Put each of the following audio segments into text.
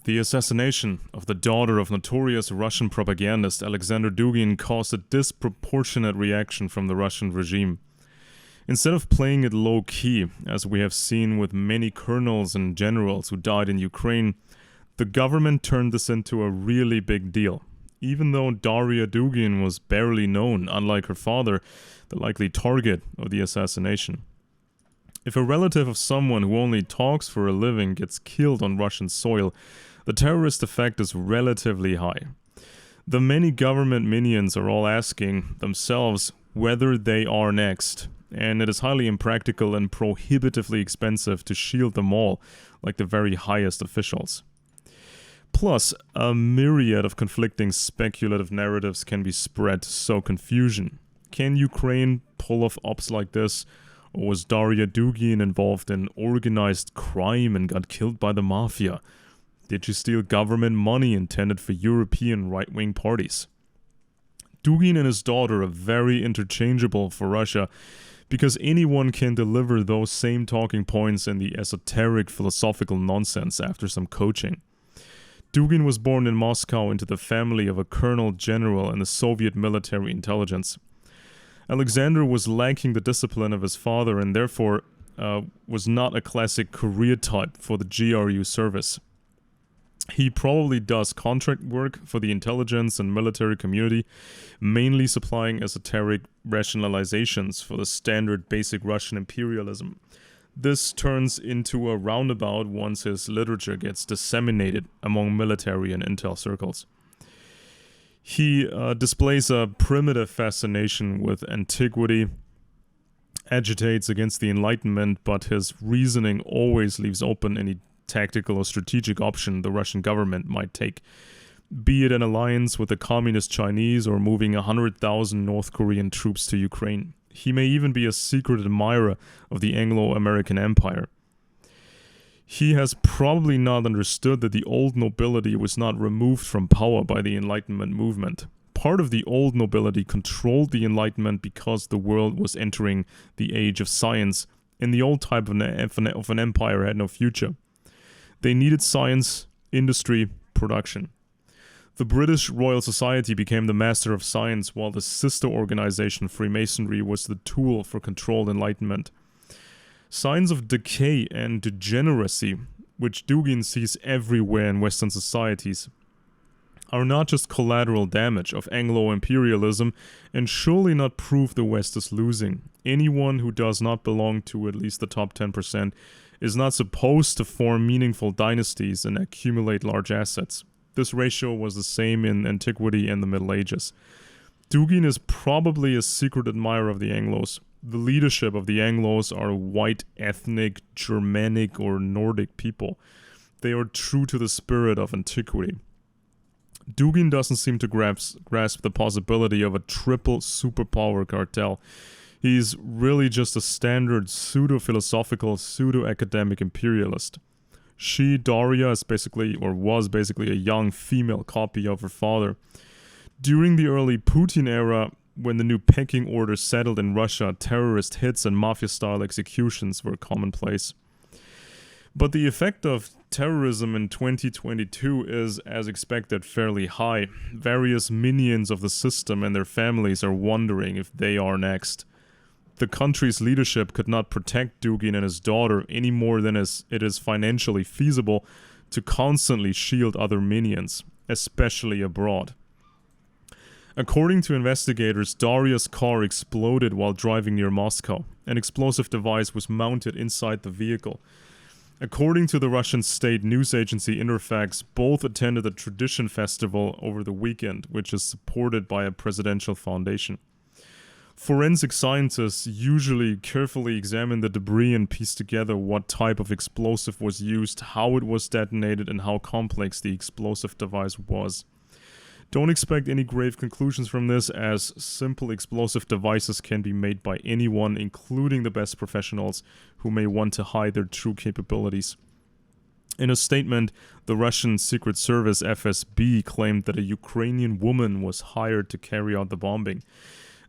The assassination of the daughter of notorious Russian propagandist Alexander Dugin caused a disproportionate reaction from the Russian regime. Instead of playing it low-key, as we have seen with many colonels and generals who died in Ukraine, the government turned this into a really big deal. Even though Daria Dugin was barely known, unlike her father, the likely target of the assassination. If a relative of someone who only talks for a living gets killed on Russian soil, the terrorist effect is relatively high. The many government minions are all asking themselves whether they are next, and it is highly impractical and prohibitively expensive to shield them all, like the very highest officials. Plus, a myriad of conflicting speculative narratives can be spread to sow confusion. Can Ukraine pull off ops like this? Or was Daria Dugin involved in organized crime and got killed by the mafia? Did she steal government money intended for European right-wing parties? Dugin and his daughter are very interchangeable for Russia because anyone can deliver those same talking points in the esoteric philosophical nonsense after some coaching. Dugin was born in Moscow into the family of a colonel general in the Soviet military intelligence. Alexander was lacking the discipline of his father and therefore was not a classic career type for the GRU service. He probably does contract work for the intelligence and military community, mainly supplying esoteric rationalizations for the standard basic Russian imperialism. This turns into a roundabout once his literature gets disseminated among military and intel circles. He displays a primitive fascination with antiquity, agitates against the Enlightenment, but his reasoning always leaves open any tactical or strategic option the Russian government might take, be it an alliance with the communist Chinese or moving 100,000 North Korean troops to Ukraine. He may even be a secret admirer of the Anglo-American Empire. He has probably not understood that the old nobility was not removed from power by the Enlightenment movement. Part of the old nobility controlled the Enlightenment because the world was entering the age of science, and the old type of an empire had no future. They needed science, industry, production. The British Royal Society became the master of science, while the sister organization Freemasonry was the tool for controlled enlightenment. Signs of decay and degeneracy, which Dugin sees everywhere in Western societies, are not just collateral damage of Anglo-imperialism and surely not proof the West is losing. Anyone who does not belong to at least the top 10% is not supposed to form meaningful dynasties and accumulate large assets. This ratio was the same in antiquity and the Middle Ages. Dugin is probably a secret admirer of the Anglos. The leadership of the Anglos are white, ethnic, Germanic, or Nordic people. They are true to the spirit of antiquity. Dugin doesn't seem to grasp the possibility of a triple superpower cartel. He's really just a standard pseudo-philosophical, pseudo-academic imperialist. She, Daria, is was basically a young female copy of her father. During the early Putin era, when the new pecking order settled in Russia, terrorist hits and mafia-style executions were commonplace. But the effect of terrorism in 2022 is, as expected, fairly high. Various minions of the system and their families are wondering if they are next. The country's leadership could not protect Dugin and his daughter any more than it is financially feasible to constantly shield other minions, especially abroad. According to investigators, Daria's car exploded while driving near Moscow. An explosive device was mounted inside the vehicle. According to the Russian state news agency Interfax, both attended the Tradition Festival over the weekend, which is supported by a presidential foundation. Forensic scientists usually carefully examine the debris and piece together what type of explosive was used, how it was detonated, and how complex the explosive device was. Don't expect any grave conclusions from this, as simple explosive devices can be made by anyone, including the best professionals who may want to hide their true capabilities. In a statement, the Russian Secret Service FSB claimed that a Ukrainian woman was hired to carry out the bombing.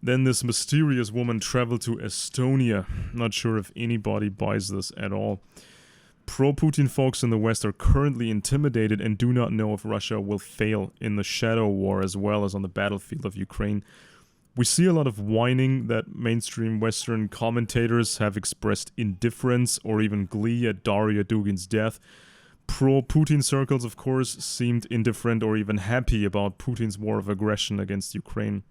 Then this mysterious woman traveled to Estonia. Not sure if anybody buys this at all. Pro-Putin folks in the West are currently intimidated and do not know if Russia will fail in the shadow war as well as on the battlefield of Ukraine. We see a lot of whining that mainstream Western commentators have expressed indifference or even glee at Daria Dugin's death. Pro-Putin circles, of course, seemed indifferent or even happy about Putin's war of aggression against Ukraine.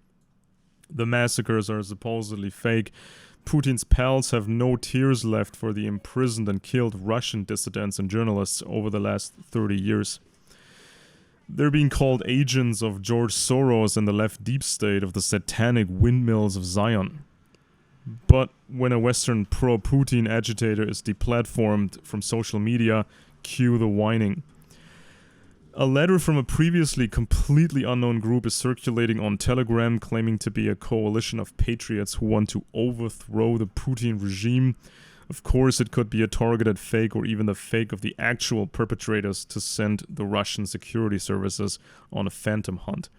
The massacres are supposedly fake. Putin's pals have no tears left for the imprisoned and killed Russian dissidents and journalists over the last 30 years. They're being called agents of George Soros and the left deep state of the satanic windmills of Zion. But when a Western pro-Putin agitator is deplatformed from social media, cue the whining. A letter from a previously completely unknown group is circulating on Telegram claiming to be a coalition of patriots who want to overthrow the Putin regime. Of course, it could be a targeted fake or even the fake of the actual perpetrators to send the Russian security services on a phantom hunt.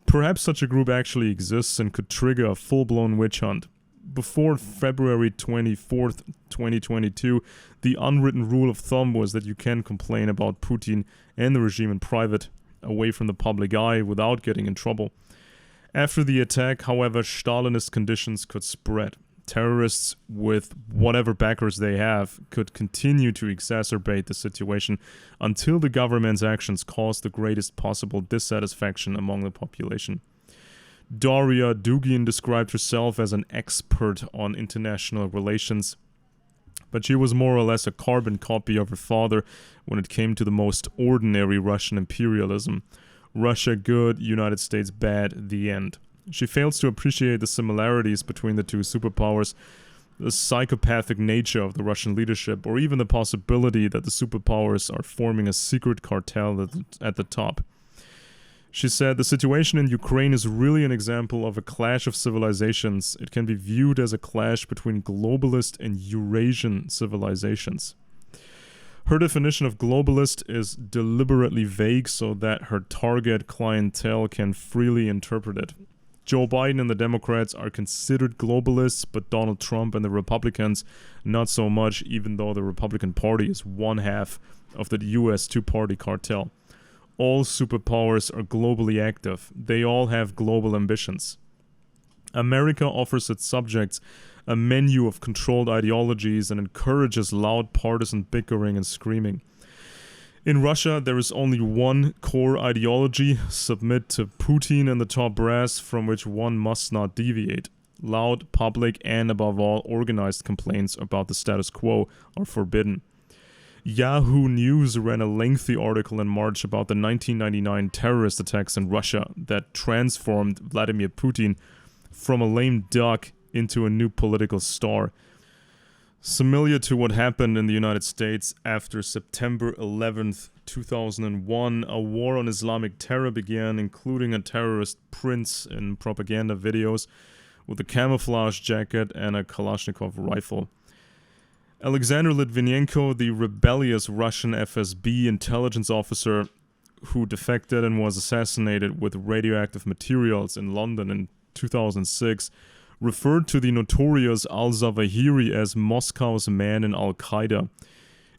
Perhaps such a group actually exists and could trigger a full-blown witch hunt. Before February 24th, 2022, the unwritten rule of thumb was that you can complain about Putin and the regime in private, away from the public eye, without getting in trouble. After the attack, however, Stalinist conditions could spread. Terrorists, with whatever backers they have, could continue to exacerbate the situation until the government's actions caused the greatest possible dissatisfaction among the population. Daria Dugin described herself as an expert on international relations, but she was more or less a carbon copy of her father when it came to the most ordinary Russian imperialism. Russia good, United States bad, the end. She fails to appreciate the similarities between the two superpowers, the psychopathic nature of the Russian leadership, or even the possibility that the superpowers are forming a secret cartel at the top. She said, "The situation in Ukraine is really an example of a clash of civilizations. It can be viewed as a clash between globalist and Eurasian civilizations." Her definition of globalist is deliberately vague so that her target clientele can freely interpret it. Joe Biden and the Democrats are considered globalists, but Donald Trump and the Republicans not so much, even though the Republican Party is one half of the US two-party cartel. All superpowers are globally active. They all have global ambitions. America offers its subjects a menu of controlled ideologies and encourages loud partisan bickering and screaming. In Russia, there is only one core ideology: submit to Putin and the top brass, from which one must not deviate. Loud, public, and above all, organized complaints about the status quo are forbidden. Yahoo News ran a lengthy article in March about the 1999 terrorist attacks in Russia that transformed Vladimir Putin from a lame duck into a new political star. Similar to what happened in the United States after September 11th, 2001, a war on Islamic terror began, including a terrorist prince in propaganda videos with a camouflage jacket and a Kalashnikov rifle. Alexander Litvinenko, the rebellious Russian FSB intelligence officer who defected and was assassinated with radioactive materials in London in 2006, referred to the notorious al-Zawahiri as Moscow's man in Al-Qaeda.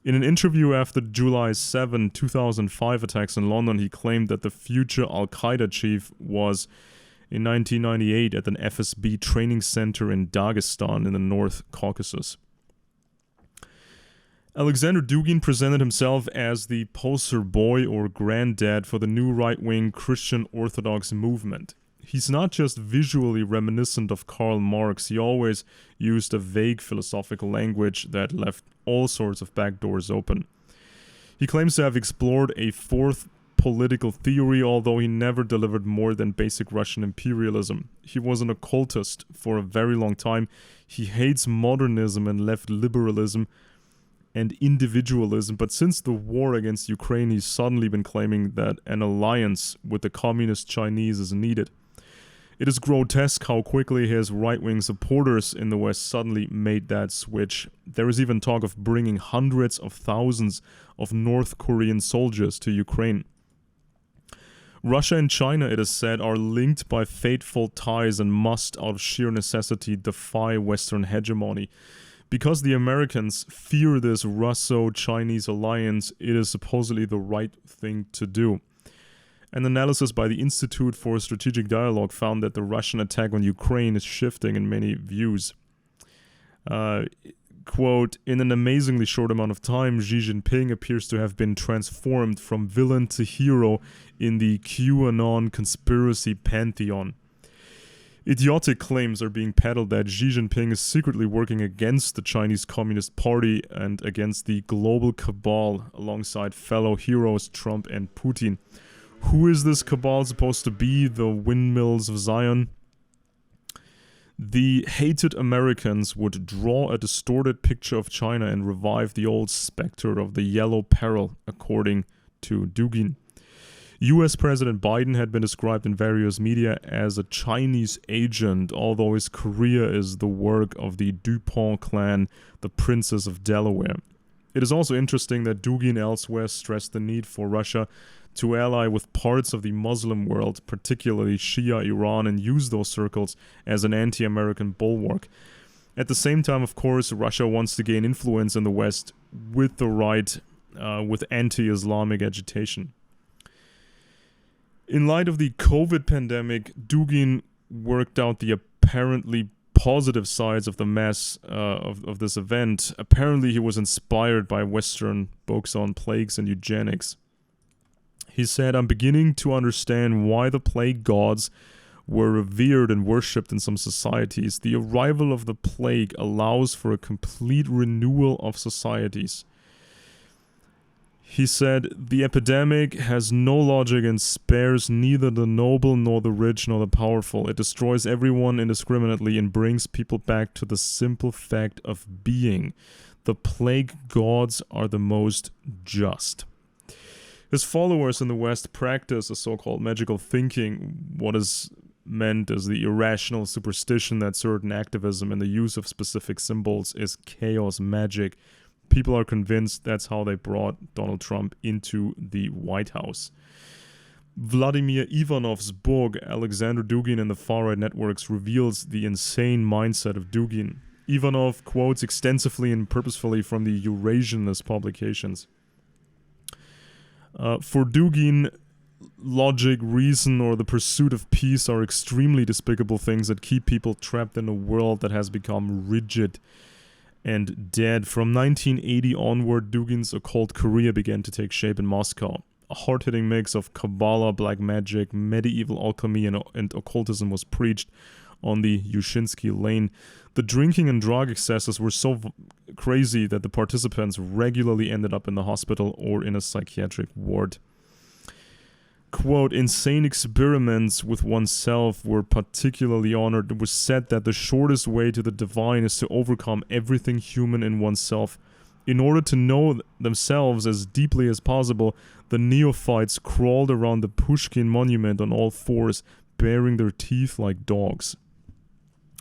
In an interview after July 7, 2005 attacks in London, he claimed that the future Al-Qaeda chief was in 1998 at an FSB training center in Dagestan in the North Caucasus. Alexander Dugin presented himself as the poster boy or granddad for the new right-wing Christian Orthodox movement. He's not just visually reminiscent of Karl Marx, he always used a vague philosophical language that left all sorts of back doors open. He claims to have explored a fourth political theory, although he never delivered more than basic Russian imperialism. He was an occultist for a very long time. He hates modernism and left liberalism and individualism, but since the war against Ukraine, he's suddenly been claiming that an alliance with the communist Chinese is needed. It is grotesque how quickly his right-wing supporters in the West suddenly made that switch. There is even talk of bringing hundreds of thousands of North Korean soldiers to Ukraine. Russia and China, it is said, are linked by fateful ties and must, out of sheer necessity, defy Western hegemony. Because the Americans fear this Russo-Chinese alliance, it is supposedly the right thing to do. An analysis by the Institute for Strategic Dialogue found that the Russian attack on Ukraine is shifting in many views. Quote, in an amazingly short amount of time, Xi Jinping appears to have been transformed from villain to hero in the QAnon conspiracy pantheon. Idiotic claims are being peddled that Xi Jinping is secretly working against the Chinese Communist Party and against the global cabal alongside fellow heroes Trump and Putin. Who is this cabal supposed to be? The windmills of Zion? The hated Americans would draw a distorted picture of China and revive the old specter of the Yellow Peril, according to Dugin. US President Biden had been described in various media as a Chinese agent, although his career is the work of the DuPont clan, the princes of Delaware. It is also interesting that Dugin elsewhere stressed the need for Russia to ally with parts of the Muslim world, particularly Shia Iran, and use those circles as an anti-American bulwark. At the same time, of course, Russia wants to gain influence in the West with the right, with anti-Islamic agitation. In light of the COVID pandemic, Dugin worked out the apparently positive sides of the mess of this event. Apparently, he was inspired by Western books on plagues and eugenics. He said, I'm beginning to understand why the plague gods were revered and worshipped in some societies. The arrival of the plague allows for a complete renewal of societies. He said, the epidemic has no logic and spares neither the noble nor the rich nor the powerful. It destroys everyone indiscriminately and brings people back to the simple fact of being. The plague gods are the most just. His followers in the West practice a so-called magical thinking, what is meant as the irrational superstition that certain activism and the use of specific symbols is chaos magic. People are convinced that's how they brought Donald Trump into the White House. Vladimir Ivanov's book, Alexander Dugin and the Far-Right Networks, reveals the insane mindset of Dugin. Ivanov quotes extensively and purposefully from the Eurasianist publications. For Dugin, logic, reason, or the pursuit of peace are extremely despicable things that keep people trapped in a world that has become rigid and dead. From 1980 onward, Dugin's occult career began to take shape in Moscow. A hard-hitting mix of Kabbalah, black magic, medieval alchemy, and occultism was preached on the Yushinsky lane. The drinking and drug excesses were so crazy that the participants regularly ended up in the hospital or in a psychiatric ward. Quote, insane experiments with oneself were particularly honored. It was said that the shortest way to the divine is to overcome everything human in oneself. In order to know themselves as deeply as possible, the neophytes crawled around the Pushkin monument on all fours, baring their teeth like dogs.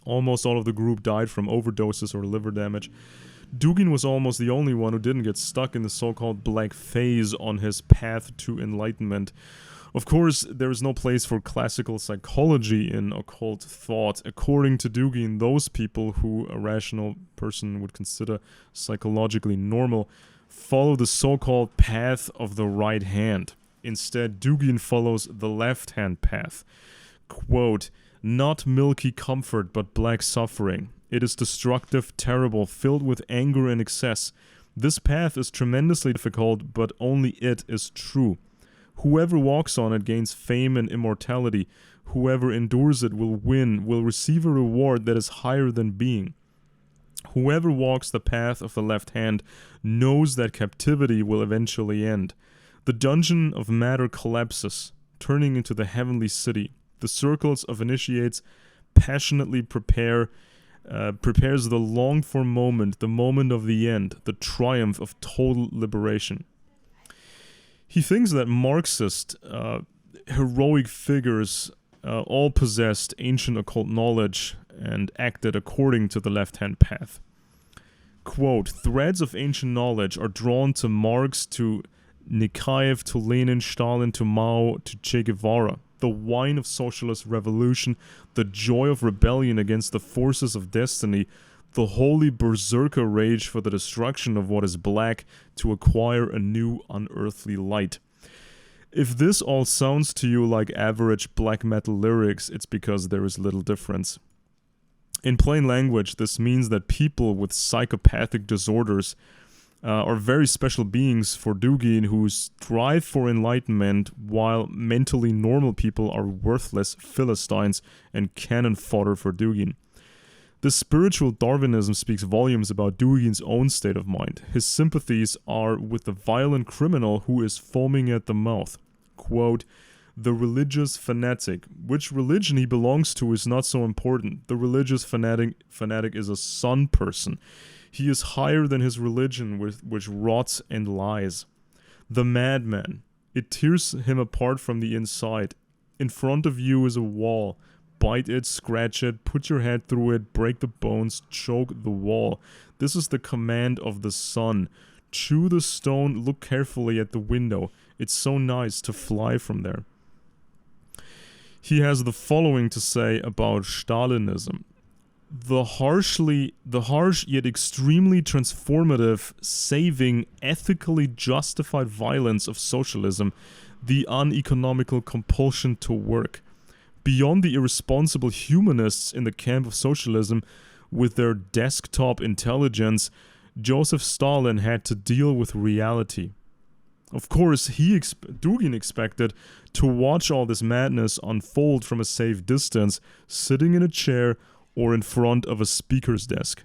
Almost all of the group died from overdoses or liver damage. Dugin was almost the only one who didn't get stuck in the so-called black phase on his path to enlightenment. Of course, there is no place for classical psychology in occult thought. According to Dugin, those people who a rational person would consider psychologically normal follow the so-called path of the right hand. Instead, Dugin follows the left-hand path. Quote, not milky comfort, but black suffering. It is destructive, terrible, filled with anger and excess. This path is tremendously difficult, but only it is true. Whoever walks on it gains fame and immortality. Whoever endures it will win, will receive a reward that is higher than being. Whoever walks the path of the left hand knows that captivity will eventually end. The dungeon of matter collapses, turning into the heavenly city. The circles of initiates passionately prepares the longed-for moment, the moment of the end, the triumph of total liberation. He thinks that Marxist heroic figures all possessed ancient occult knowledge and acted according to the left-hand path. Quote, threads of ancient knowledge are drawn to Marx, to Nikhaev, to Lenin, Stalin, to Mao, to Che Guevara. The wine of socialist revolution, the joy of rebellion against the forces of destiny, the holy berserker rage for the destruction of what is black to acquire a new unearthly light. If this all sounds to you like average black metal lyrics, it's because there is little difference. In plain language, this means that people with psychopathic disorders are very special beings for Dugin who strive for enlightenment, while mentally normal people are worthless Philistines and cannon fodder for Dugin. This spiritual Darwinism speaks volumes about Dugin's own state of mind. His sympathies are with the violent criminal who is foaming at the mouth. Quote, "The religious fanatic. Which religion he belongs to is not so important. The religious fanatic is a sun person. He is higher than his religion, which rots and lies. The madman. It tears him apart from the inside. In front of you is a wall. Bite it, scratch it, put your head through it, break the bones, choke the wall. This is the command of the sun. Chew the stone, look carefully at the window. It's so nice to fly from there." He has the following to say about Stalinism. The harsh yet extremely transformative, saving, ethically justified violence of socialism, the uneconomical compulsion to work. Beyond the irresponsible humanists in the camp of socialism with their desktop intelligence, Joseph Stalin had to deal with reality. Of course, Dugin expected to watch all this madness unfold from a safe distance, sitting in a chair or in front of a speaker's desk.